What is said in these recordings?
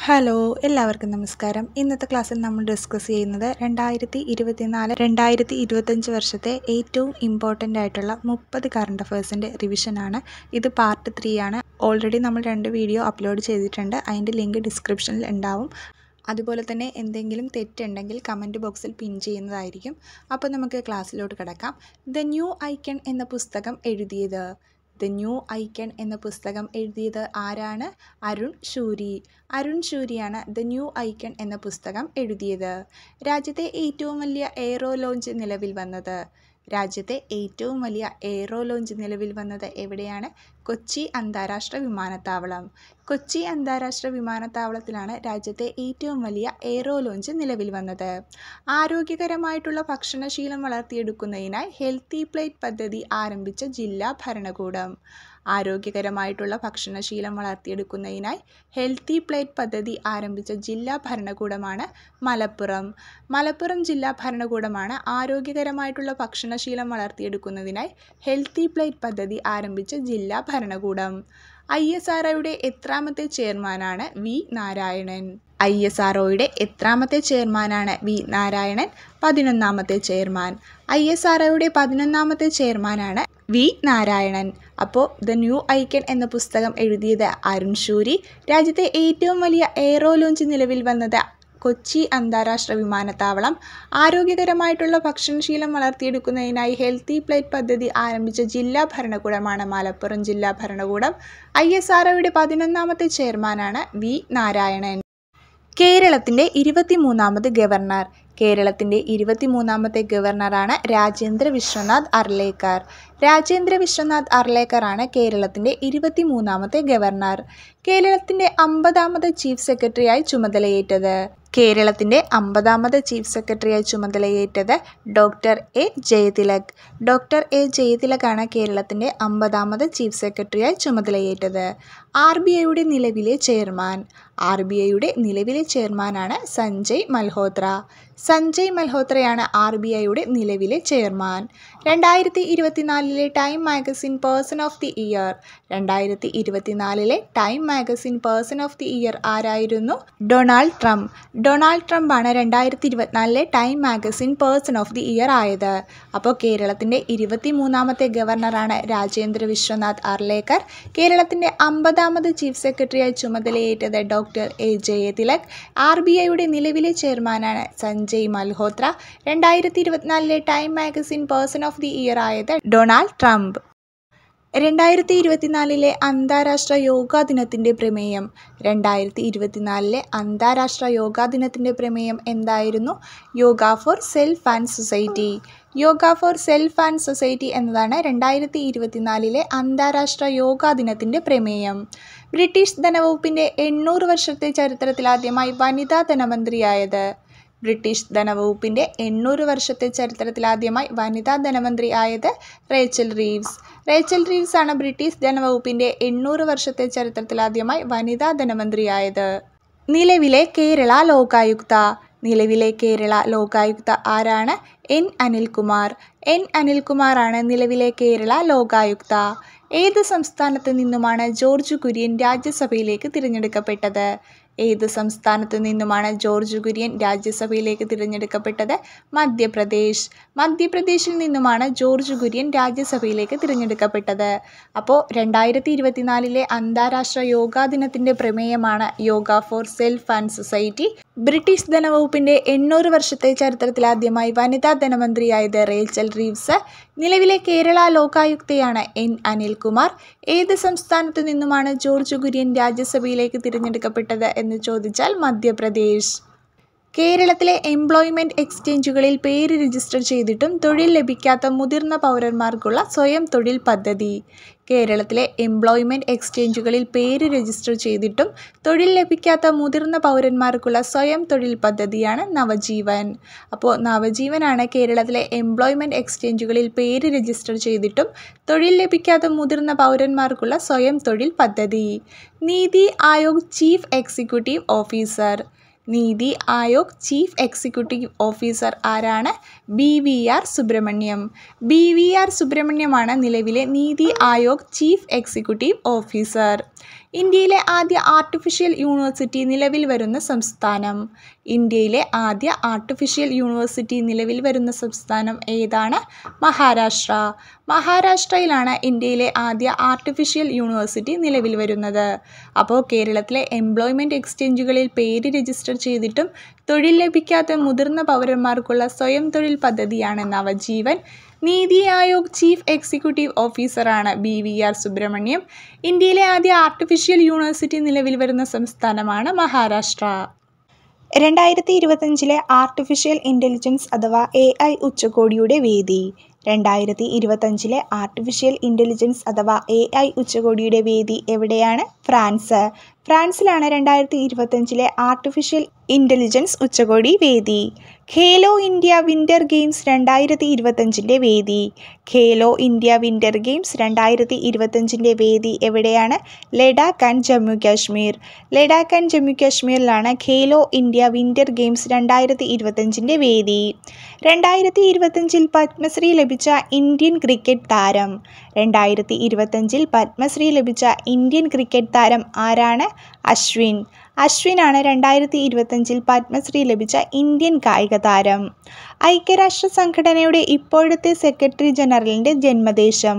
Hello, എല്ലാവർക്കും നമസ്കാരം. ഇന്നത്തെ ക്ലാസ്സിൽ നമ്മൾ ഡിസ്കസ് ചെയ്യുന്നത് 2024-2025 വർഷത്തെ ഏറ്റവും ഇമ്പോർട്ടൻ്റ് ആയിട്ടുള്ള 30 കറണ്ട് അഫയേഴ്സിൻ്റെ റിവിഷനാണ്. ഇത് പാർട്ട് 3 ആണ്. ഓൾറെഡി നമ്മൾ 2 വീഡിയോ അപ്ലോഡ് ചെയ്തിട്ടുണ്ട്. അതിൻ്റെ ലിങ്ക് ഡിസ്ക്രിപ്ഷനിൽ ഉണ്ടാവും. അതുപോലെ തന്നെ എന്തെങ്കിലും തെറ്റുണ്ടെങ്കിൽ കമൻറ്റ് ബോക്സിൽ പിൻ ചെയ്യുന്നതായിരിക്കും. അപ്പോൾ നമുക്ക് ക്ലാസ്സിലോട്ട് കിടക്കാം. ദ ന്യൂ ഐക്കൺ എന്ന പുസ്തകം എഴുതിയത് ആരാണ്? അരുൺ ഷൂരിയാണ് ദ ന്യൂ ഐക്കൺ എന്ന പുസ്തകം എഴുതിയത്. രാജ്യത്തെ ഏറ്റവും വലിയ എയ്റോ ലോഞ്ച് നിലവിൽ വന്നത് എവിടെയാണ്? കൊച്ചി അന്താരാഷ്ട്ര വിമാനത്താവളം. കൊച്ചി അന്താരാഷ്ട്ര വിമാനത്താവളത്തിലാണ് രാജ്യത്തെ ഏറ്റവും വലിയ എയ്റോ ലോഞ്ച് നിലവിൽ വന്നത്. ആരോഗ്യകരമായിട്ടുള്ള ഭക്ഷണശീലം വളർത്തിയെടുക്കുന്നതിനായി ഹെൽത്തി പ്ലേറ്റ് പദ്ധതി ആരംഭിച്ച ജില്ലാ ഭരണകൂടം. ആരോഗ്യകരമായിട്ടുള്ള ഭക്ഷണശീലം വളർത്തിയെടുക്കുന്നതിനായി ഹെൽത്തി പ്ലേറ്റ് പദ്ധതി ആരംഭിച്ച ജില്ലാ ഭരണകൂടമാണ് മലപ്പുറം ജില്ലാ ഭരണകൂടമാണ് ആരോഗ്യകരമായിട്ടുള്ള ഭക്ഷണശീലം വളർത്തിയെടുക്കുന്നതിനായി ഹെൽത്തി പ്ലേറ്റ് പദ്ധതി ആരംഭിച്ച ജില്ലാ ഭരണകൂടം. ISROയുടെ എത്രാമത്തെ ചെയർമാനാണ് വി നാരായണൻ? ISROയുടെ എത്രാമത്തെ ചെയർമാനാണ് വി നാരായണൻ? 11ാമത്തെ ചെയർമാൻ. ISROയുടെ 11ാമത്തെ ചെയർമാനാണ് വി നാരായണൻ. അപ്പോൾ ദ ന്യൂ ഐക്കൺ എന്ന പുസ്തകം എഴുതിയത് അരുൺ ഷൂരി. രാജ്യത്തെ ഏറ്റവും വലിയ എയ്റോ ലോഞ്ച് നിലവിൽ വന്നത് കൊച്ചി അന്താരാഷ്ട്ര വിമാനത്താവളം. ആരോഗ്യകരമായിട്ടുള്ള ഭക്ഷണശീലം വളർത്തിയെടുക്കുന്നതിനായി ഹെൽത്തി പ്ലേറ്റ് പദ്ധതി ആരംഭിച്ച ജില്ലാ ഭരണകൂടമാണ് മലപ്പുറം ജില്ലാ ഭരണകൂടം. ISROയുടെ 11ാമത്തെ ചെയർമാനാണ് വി നാരായണൻ. കേരളത്തിൻ്റെ 23ാമത് ഗവർണർ. കേരളത്തിൻ്റെ 23ാമത്തെ ഗവർണറാണ് രാജേന്ദ്ര വിശ്വനാഥ് അർലേക്കറാണ് കേരളത്തിൻ്റെ 23ാമത്തെ ഗവർണർ. കേരളത്തിൻ്റെ 50ാമത് ചീഫ് സെക്രട്ടറിയായി ചുമതലയേറ്റത് ഡോക്ടർ എ ജയതിലകാണ് കേരളത്തിൻ്റെ 50ാമത് ചീഫ് സെക്രട്ടറിയായി ചുമതലയേറ്റത്. RBIയുടെ നിലവിലെ ചെയർമാനാണ് സഞ്ജയ് മൽഹോത്രയാണ് RBIയുടെ നിലവിലെ chairman. 2024 time magazine person of the year. 2024 time magazine person of the year ആരായിരുന്നു? ഡൊണാൾഡ് ട്രംപ് ആണ് 2024 time magazine person of the year ആയത്. അപ്പോൾ കേരളത്തിൻ്റെ 23ാമത്തെ ഗവർണറാണ് രാജേന്ദ്ര വിശ്വനാഥ് അർലേക്കർ. കേരളത്തിൻ്റെ 50ാമത് ചീഫ് സെക്രട്ടറിയായി ചുമതലയേറ്റത് ഡോക്ടർ എ ജയതിലക്. RBIയുടെ നിലവിലെ ചെയർമാനാണ് Sanjay Malhotra. 2024 time magazine person of the year ആയത് ഡൊണാൾഡ് ട്രംപ്. 2024 അന്താരാഷ്ട്ര യോഗാ ദിനത്തിൻ്റെ പ്രമേയം. 2024 അന്താരാഷ്ട്ര യോഗാ ദിനത്തിൻ്റെ പ്രമേയം എന്തായിരുന്നു? Yoga for self and society എന്നതാണ് 2024 അന്താരാഷ്ട്ര യോഗാ ദിനത്തിൻ്റെ പ്രമേയം. ബ്രിട്ടീഷ് ധനവകുപ്പിൻ്റെ 800 വർഷത്തെ ചരിത്രത്തിലാദ്യമായി വനിതാ ധനമന്ത്രിയായത്. ബ്രിട്ടീഷ് ധനവകുപ്പിൻ്റെ 800 വർഷത്തെ ചരിത്രത്തിലാദ്യമായി വനിതാ ധനമന്ത്രി ആയത് റേച്ചൽ റീവ്സ് ആണ് ബ്രിട്ടീഷ് ധനവകുപ്പിൻ്റെ 800 വർഷത്തെ ചരിത്രത്തിലാദ്യമായി വനിതാ ധനമന്ത്രിയായത്. നിലവിലെ കേരള ലോകായുക്ത ആരാണ്? N അനിൽകുമാറാണ് നിലവിലെ കേരള ലോകായുക്ത. ഏത് സംസ്ഥാനത്ത് നിന്നുമാണ് ജോർജ് കുര്യൻ രാജ്യസഭയിലേക്ക് തിരഞ്ഞെടുക്കപ്പെട്ടത്? മധ്യപ്രദേശിൽ നിന്നുമാണ് ജോർജ് കുര്യൻ രാജ്യസഭയിലേക്ക് തിരഞ്ഞെടുക്കപ്പെട്ടത്. അപ്പോൾ 2024 അന്താരാഷ്ട്ര യോഗാ ദിനത്തിൻ്റെ പ്രമേയമാണ് yoga for self and society. British ധനവകുപ്പിൻ്റെ 800 വർഷത്തെ ചരിത്രത്തിലാദ്യമായി വനിതാ ധനമന്ത്രിയായത് റേച്ചൽ റീവ്സ്. നിലവിലെ കേരള ലോകായുക്തയാണ് N അനിൽകുമാർ. ഏത് സംസ്ഥാനത്തു നിന്നുമാണ് ജോർജ് കുര്യൻ രാജ്യസഭയിലേക്ക് തിരഞ്ഞെടുക്കപ്പെട്ടത് എന്ന് ചോദിച്ചാൽ മധ്യപ്രദേശ്. കേരളത്തിലെ എംപ്ലോയ്മെൻറ്റ് എക്സ്ചേഞ്ചുകളിൽ പേര് രജിസ്റ്റർ ചെയ്തിട്ടും തൊഴിൽ ലഭിക്കാത്ത മുതിർന്ന പൗരന്മാർക്കുള്ള സ്വയം തൊഴിൽ പദ്ധതി. കേരളത്തിലെ എംപ്ലോയ്മെൻറ്റ് എക്സ്ചേഞ്ചുകളിൽ പേര് രജിസ്റ്റർ ചെയ്തിട്ടും തൊഴിൽ ലഭിക്കാത്ത മുതിർന്ന പൗരന്മാർക്കുള്ള സ്വയം തൊഴിൽ പദ്ധതിയാണ് നവജീവൻ. അപ്പോൾ നവജീവനാണ് കേരളത്തിലെ എംപ്ലോയ്മെൻറ്റ് എക്സ്ചേഞ്ചുകളിൽ പേര് രജിസ്റ്റർ ചെയ്തിട്ടും തൊഴിൽ ലഭിക്കാത്ത മുതിർന്ന പൗരന്മാർക്കുള്ള സ്വയം തൊഴിൽ പദ്ധതി. നീതി ആയോഗ് ചീഫ് എക്സിക്യൂട്ടീവ് ഓഫീസർ ആരാണ്? BVR സുബ്രഹ്മണ്യമാണ് നിലവിലെ നീതി ആയോഗ് ചീഫ് എക്സിക്യൂട്ടീവ് ഓഫീസർ. ഇന്ത്യയിലെ ആദ്യ ആർട്ടിഫിഷ്യൽ യൂണിവേഴ്സിറ്റി നിലവിൽ വരുന്ന സംസ്ഥാനം. ഇന്ത്യയിലെ ആദ്യ ആർട്ടിഫിഷ്യൽ യൂണിവേഴ്സിറ്റി നിലവിൽ വരുന്ന സംസ്ഥാനം ഏതാണ്? മഹാരാഷ്ട്ര. മഹാരാഷ്ട്രയിലാണ് ഇന്ത്യയിലെ ആദ്യ ആർട്ടിഫിഷ്യൽ യൂണിവേഴ്സിറ്റി നിലവിൽ വരുന്നത്. അപ്പോൾ കേരളത്തിലെ എംപ്ലോയ്മെൻറ്റ് എക്സ്ചേഞ്ചുകളിൽ പേര് രജിസ്റ്റർ ചെയ്തിട്ടും തൊഴിൽ ലഭിക്കാത്ത മുതിർന്ന പൗരന്മാർക്കുള്ള സ്വയം തൊഴിൽ പദ്ധതിയാണ് നവജീവൻ. നീതി ആയോഗ് ചീഫ് എക്സിക്യൂട്ടീവ് ഓഫീസറാണ് BVR സുബ്രഹ്മണ്യം. ഇന്ത്യയിലെ ആദ്യ ആർട്ടിഫിഷ്യൽ യൂണിവേഴ്സിറ്റി നിലവിൽ വരുന്ന സംസ്ഥാനമാണ് മഹാരാഷ്ട്ര. 2025 ആർട്ടിഫിഷ്യൽ ഇൻ്റലിജൻസ് അഥവാ AI ഉച്ചകോടിയുടെ വേദി. 2025 ആർട്ടിഫിഷ്യൽ ഇൻ്റലിജൻസ് അഥവാ AI ഉച്ചകോടിയുടെ വേദി എവിടെയാണ്? ഫ്രാൻസ്. ഫ്രാൻസിലാണ് 2025 ആർട്ടിഫിഷ്യൽ ഇൻ്റലിജൻസ് ഉച്ചകോടി വേദി. ഖേലോ ഇന്ത്യ വിൻ്റർ ഗെയിംസ് 2025 വേദി. ഖേലോ ഇന്ത്യ വിൻ്റർ ഗെയിംസ് 2025 വേദി എവിടെയാണ്? ലഡാക്ക് ആൻഡ് ജമ്മു കാശ്മീർ. ലഡാക്ക് ആൻഡ് ജമ്മു കാശ്മീരിലാണ് ഖേലോ ഇന്ത്യ വിൻ്റർ ഗെയിംസ് 2025 വേദി. 2025 പത്മശ്രീ ലഭിച്ച ഇന്ത്യൻ ക്രിക്കറ്റ് താരം. 2025 പത്മശ്രീ ലഭിച്ച ഇന്ത്യൻ ക്രിക്കറ്റ് താരം ആരാണ്? അശ്വിൻ. അശ്വിനാണ് 2025 പത്മശ്രീ ലഭിച്ച ഇന്ത്യൻ കായിക താരം. ഐക്യരാഷ്ട്ര സംഘടനയുടെ ഇപ്പോഴത്തെ സെക്രട്ടറി ജനറലിൻ്റെ ജന്മദേശം.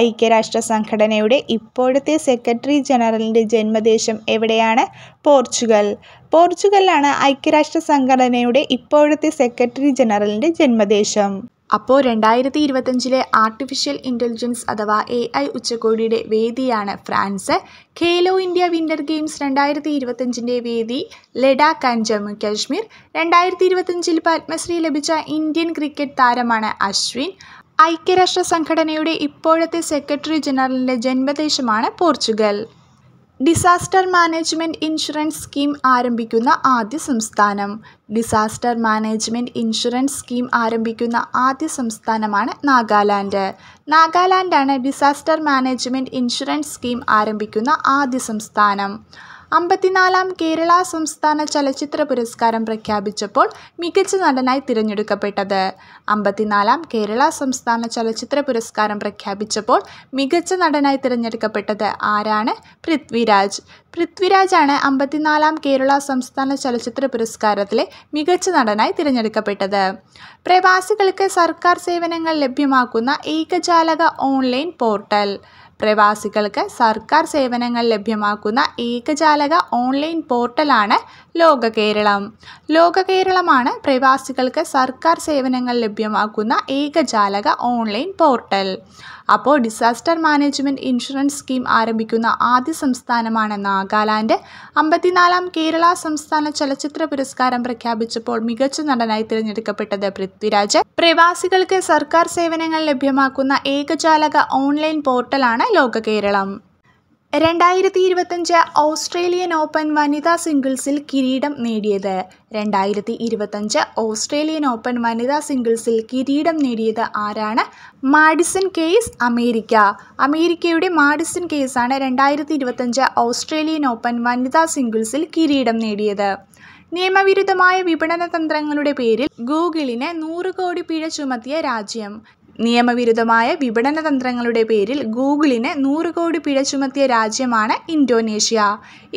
ഐക്യരാഷ്ട്ര സംഘടനയുടെ ഇപ്പോഴത്തെ സെക്രട്ടറി ജനറലിൻ്റെ ജന്മദേശം എവിടെയാണ്? പോർച്ചുഗൽ. പോർച്ചുഗലിലാണ് ഐക്യരാഷ്ട്ര സംഘടനയുടെ ഇപ്പോഴത്തെ സെക്രട്ടറി ജനറലിൻ്റെ ജന്മദേശം. അപ്പോൾ 2025 ആർട്ടിഫിഷ്യൽ ഇൻ്റലിജൻസ് അഥവാ AI ഉച്ചകോടിയുടെ വേദിയാണ് France. Khelo India winter games 2025 വേദി ലഡാക്ക് ആൻഡ് ജമ്മു കാശ്മീർ. 2025 പത്മശ്രീ ലഭിച്ച ഇന്ത്യൻ ക്രിക്കറ്റ് താരമാണ് അശ്വിൻ. ഐക്യരാഷ്ട്ര സംഘടനയുടെ ഇപ്പോഴത്തെ സെക്രട്ടറി ജനറലിൻ്റെ ജന്മദേശമാണ് Portugal. Disaster management insurance scheme ആരംഭിക്കുന്ന ആദ്യ സംസ്ഥാനം. ഡിസാസ്റ്റർ മാനേജ്മെൻറ്റ് ഇൻഷുറൻസ് സ്കീം ആരംഭിക്കുന്ന ആദ്യ സംസ്ഥാനമാണ് നാഗാലാൻഡ്. നാഗാലാൻഡാണ് ഡിസാസ്റ്റർ മാനേജ്മെൻറ്റ് ഇൻഷുറൻസ് സ്കീം ആരംഭിക്കുന്ന ആദ്യ സംസ്ഥാനം. 54-ാം കേരള സംസ്ഥാന ചലച്ചിത്ര പുരസ്കാരം പ്രഖ്യാപിച്ചപ്പോൾ മികച്ച നടനായി തിരഞ്ഞെടുക്കപ്പെട്ടത്. 54-ാം കേരള സംസ്ഥാന ചലച്ചിത്ര പുരസ്കാരം പ്രഖ്യാപിച്ചപ്പോൾ മികച്ച നടനായി തിരഞ്ഞെടുക്കപ്പെട്ടത് ആരാണ്? പൃഥ്വിരാജ്. പൃഥ്വിരാജാണ് 54-ാം കേരള സംസ്ഥാന ചലച്ചിത്ര പുരസ്കാരത്തിലെ മികച്ച നടനായി തിരഞ്ഞെടുക്കപ്പെട്ടത്. പ്രവാസികൾക്ക് സർക്കാർ സേവനങ്ങൾ ലഭ്യമാക്കുന്ന ഏകജാലക ഓൺലൈൻ പോർട്ടൽ. പ്രവാസികൾക്ക് സർക്കാർ സേവനങ്ങൾ ലഭ്യമാക്കുന്ന ഏകജാലക ഓൺലൈൻ പോർട്ടലാണ് ലോകകേരളം. ലോകകേരളമാണ് പ്രവാസികൾക്ക് സർക്കാർ സേവനങ്ങൾ ലഭ്യമാക്കുന്ന ഏകജാലക ഓൺലൈൻ പോർട്ടൽ. അപ്പോൾ ഡിസാസ്റ്റർ മാനേജ്മെൻറ്റ് ഇൻഷുറൻസ് സ്കീം ആരംഭിക്കുന്ന ആദ്യ സംസ്ഥാനമാണ് നാഗാലാൻഡ്. 54-ാം കേരള സംസ്ഥാന ചലച്ചിത്ര പുരസ്കാരം പ്രഖ്യാപിച്ചപ്പോൾ മികച്ച നടനായി തിരഞ്ഞെടുക്കപ്പെട്ടത് പൃഥ്വിരാജ്. പ്രവാസികൾക്ക് സർക്കാർ സേവനങ്ങൾ ലഭ്യമാക്കുന്ന ഏകജാലക ഓൺലൈൻ പോർട്ടലാണ് ലോകകേരളം. 2025 ഓസ്ട്രേലിയൻ ഓപ്പൺ വനിതാ സിംഗിൾസിൽ കിരീടം നേടിയത്. 2025 ഓസ്ട്രേലിയൻ ഓപ്പൺ വനിതാ സിംഗിൾസിൽ കിരീടം നേടിയത് ആരാണ്? Madison case, America. അമേരിക്കയുടെ മാഡിസൺ കെയ്സാണ് 2025 ഓസ്ട്രേലിയൻ ഓപ്പൺ വനിതാ സിംഗിൾസിൽ കിരീടം നേടിയത്. നിയമവിരുദ്ധമായ വിപണന തന്ത്രങ്ങളുടെ പേരിൽ ഗൂഗിളിന് 100 കോടി പിഴ ചുമത്തിയ രാജ്യം. നിയമവിരുദ്ധമായ വിപണന തന്ത്രങ്ങളുടെ പേരിൽ ഗൂഗിളിന് 100 കോടി പിഴ ചുമത്തിയ രാജ്യമാണ് ഇന്തോനേഷ്യ.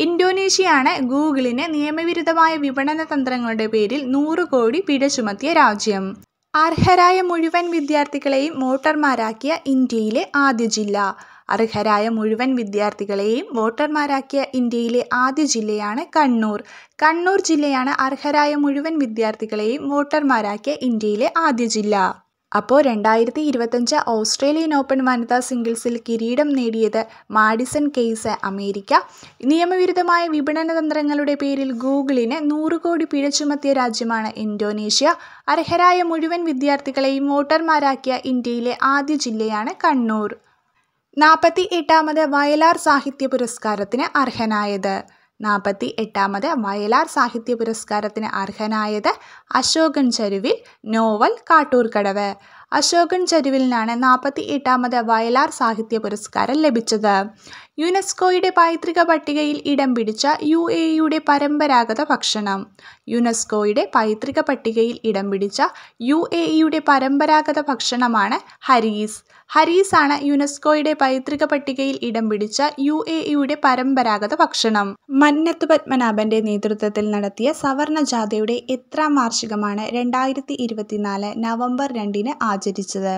ഇന്തോനേഷ്യയാണ് ഗൂഗിളിന് നിയമവിരുദ്ധമായ വിപണന തന്ത്രങ്ങളുടെ പേരിൽ 100 കോടി പിഴ ചുമത്തിയ രാജ്യം. അർഹരായ മുഴുവൻ വിദ്യാർത്ഥികളെയും വോട്ടർമാരാക്കിയ ഇന്ത്യയിലെ ആദ്യ ജില്ല. അർഹരായ മുഴുവൻ വിദ്യാർത്ഥികളെയും വോട്ടർമാരാക്കിയ ഇന്ത്യയിലെ ആദ്യ ജില്ലയാണ് കണ്ണൂർ. കണ്ണൂർ ജില്ലയാണ് അർഹരായ മുഴുവൻ വിദ്യാർത്ഥികളെയും വോട്ടർമാരാക്കിയ ഇന്ത്യയിലെ ആദ്യ ജില്ല. അപ്പോൾ 2025 ഓസ്ട്രേലിയൻ ഓപ്പൺ വനിതാ സിംഗിൾസിൽ കിരീടം നേടിയത് മാഡിസൺ കെയ്സ്, അമേരിക്ക. നിയമവിരുദ്ധമായ വിപണന തന്ത്രങ്ങളുടെ പേരിൽ ഗൂഗിളിന് 100 കോടി പിഴ ചുമത്തിയ രാജ്യമാണ് ഇന്തോനേഷ്യ. അർഹരായ മുഴുവൻ വിദ്യാർത്ഥികളെയും വോട്ടർമാരാക്കിയ ഇന്ത്യയിലെ ആദ്യ ജില്ലയാണ് കണ്ണൂർ. 48ാമത് വയലാർ സാഹിത്യ പുരസ്കാരത്തിന് അർഹനായത്. 48ാമത് വയലാർ സാഹിത്യ പുരസ്കാരത്തിന് അർഹനായത് അശോകൻ ചരുവിൽ, നോവൽ കാട്ടൂർക്കടവ്. അശോകൻ ചരുവിലിനാണ് 48ാമത് വയലാർ സാഹിത്യ പുരസ്കാരം ലഭിച്ചത്. യുനെസ്കോയുടെ പൈതൃക പട്ടികയിൽ ഇടം പിടിച്ച UAEയുടെ പരമ്പരാഗത ഭക്ഷണം. യുനെസ്കോയുടെ പൈതൃക പട്ടികയിൽ ഇടം പിടിച്ച UAEയുടെ പരമ്പരാഗത ഭക്ഷണമാണ് ഹരീസ്. ഹരീസ് ആണ് യുനെസ്കോയുടെ പൈതൃക പട്ടികയിൽ ഇടം പിടിച്ച UAEയുടെ പരമ്പരാഗത ഭക്ഷണം. മന്നത്ത് പത്മനാഭന്റെ നേതൃത്വത്തിൽ നടത്തിയ സവർണ ജാഥയുടെ എത്രാം വാർഷികമാണ് 2024 നവംബർ 2 ആചരിച്ചത്?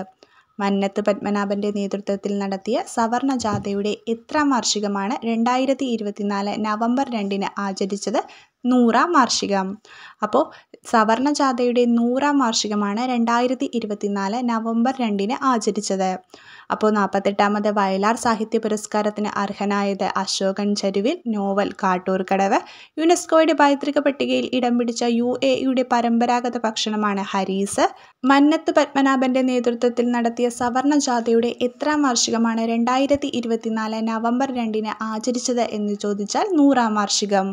മന്നത്ത് പത്മനാഭന്റെ നേതൃത്വത്തിൽ നടത്തിയ സവർണ ജാഥയുടെ എത്രാം വാർഷികമാണ് 2024 നവംബർ 2 ആചരിച്ചത്? 100-ാം വാർഷികം. അപ്പോൾ സവർണ ജാഥയുടെ 100-ാം വാർഷികമാണ് 2024 നവംബർ 2 ആചരിച്ചത്. അപ്പോൾ 48ാമത് വയലാർ സാഹിത്യ പുരസ്കാരത്തിന് അർഹനായത് അശോകൻ ചരുവിൽ, നോവൽ കാട്ടൂർക്കടവ്. യുനെസ്കോയുടെ പൈതൃക പട്ടികയിൽ ഇടം പിടിച്ച UAEയുടെ പരമ്പരാഗത ഭക്ഷണമാണ് ഹരീസ്. മന്നത്ത് പത്മനാഭന്റെ നേതൃത്വത്തിൽ നടത്തിയ സവർണ ജാഥയുടെ എത്രാം വാർഷികമാണ് 2024 നവംബർ 2 ആചരിച്ചത് എന്ന് ചോദിച്ചാൽ 100-ാം വാർഷികം.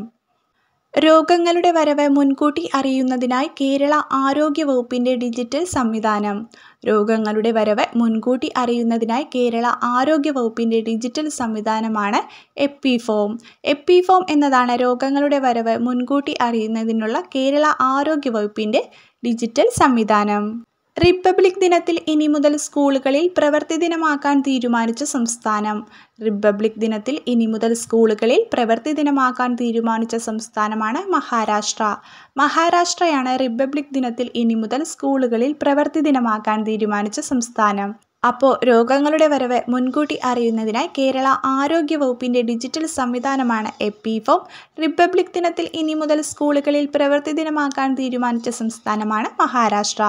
രോഗങ്ങളുടെ വരവ് മുൻകൂട്ടി അറിയുന്നതിനായി കേരള ആരോഗ്യ വകുപ്പിന്റെ ഡിജിറ്റൽ സംവിധാനം. രോഗങ്ങളുടെ വരവ് മുൻകൂട്ടി അറിയുന്നതിനായി കേരള ആരോഗ്യ വകുപ്പിന്റെ ഡിജിറ്റൽ സംവിധാനമാണ് എപ്പിഫോം. എപ്പിഫോം എന്നതാണ് രോഗങ്ങളുടെ വരവ് മുൻകൂട്ടി അറിയുന്നതിനുള്ള കേരള ആരോഗ്യ വകുപ്പിന്റെ ഡിജിറ്റൽ സംവിധാനം. റിപ്പബ്ലിക് ദിനത്തിൽ ഇനി മുതൽ സ്കൂളുകളിൽ പ്രവൃത്തി ദിനമാക്കാൻ തീരുമാനിച്ച സംസ്ഥാനം. റിപ്പബ്ലിക് ദിനത്തിൽ ഇനി മുതൽ സ്കൂളുകളിൽ പ്രവൃത്തി ദിനമാക്കാൻ തീരുമാനിച്ച സംസ്ഥാനമാണ് മഹാരാഷ്ട്ര. മഹാരാഷ്ട്രയാണ് റിപ്പബ്ലിക് ദിനത്തിൽ ഇനി മുതൽ സ്കൂളുകളിൽ പ്രവൃത്തി ദിനമാക്കാൻ തീരുമാനിച്ച സംസ്ഥാനം. അപ്പോൾ രോഗങ്ങളുടെ വരവ് മുൻകൂട്ടി അറിയുന്നതിനായി കേരള ആരോഗ്യ വകുപ്പിന്റെ ഡിജിറ്റൽ സംവിധാനമാണ് എപ്പിഫോം. റിപ്പബ്ലിക് ദിനത്തിൽ ഇനി മുതൽ സ്കൂളുകളിൽ പ്രവൃത്തി ദിനമാക്കാൻ തീരുമാനിച്ച സംസ്ഥാനമാണ് മഹാരാഷ്ട്ര.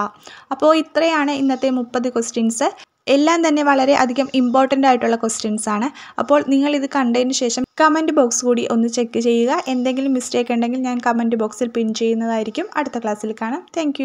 അപ്പോൾ ഇത്രയാണ് ഇന്നത്തെ 30 ക്വസ്റ്റ്യൻസ്. എല്ലാം തന്നെ വളരെ അധികം ഇമ്പോർട്ടൻ്റ് ആയിട്ടുള്ള ക്വസ്റ്റ്യൻസ് ആണ്. അപ്പോൾ നിങ്ങൾ ഇത് കണ്ടതിന് ശേഷം കമൻറ്റ് ബോക്സ് കൂടി ഒന്ന് ചെക്ക് ചെയ്യുക. എന്തെങ്കിലും മിസ്റ്റേക്ക് ഉണ്ടെങ്കിൽ ഞാൻ കമൻറ്റ് ബോക്സിൽ പിൻ ചെയ്യുന്നതായിരിക്കും. അടുത്ത ക്ലാസ്സിൽ കാണാം. താങ്ക്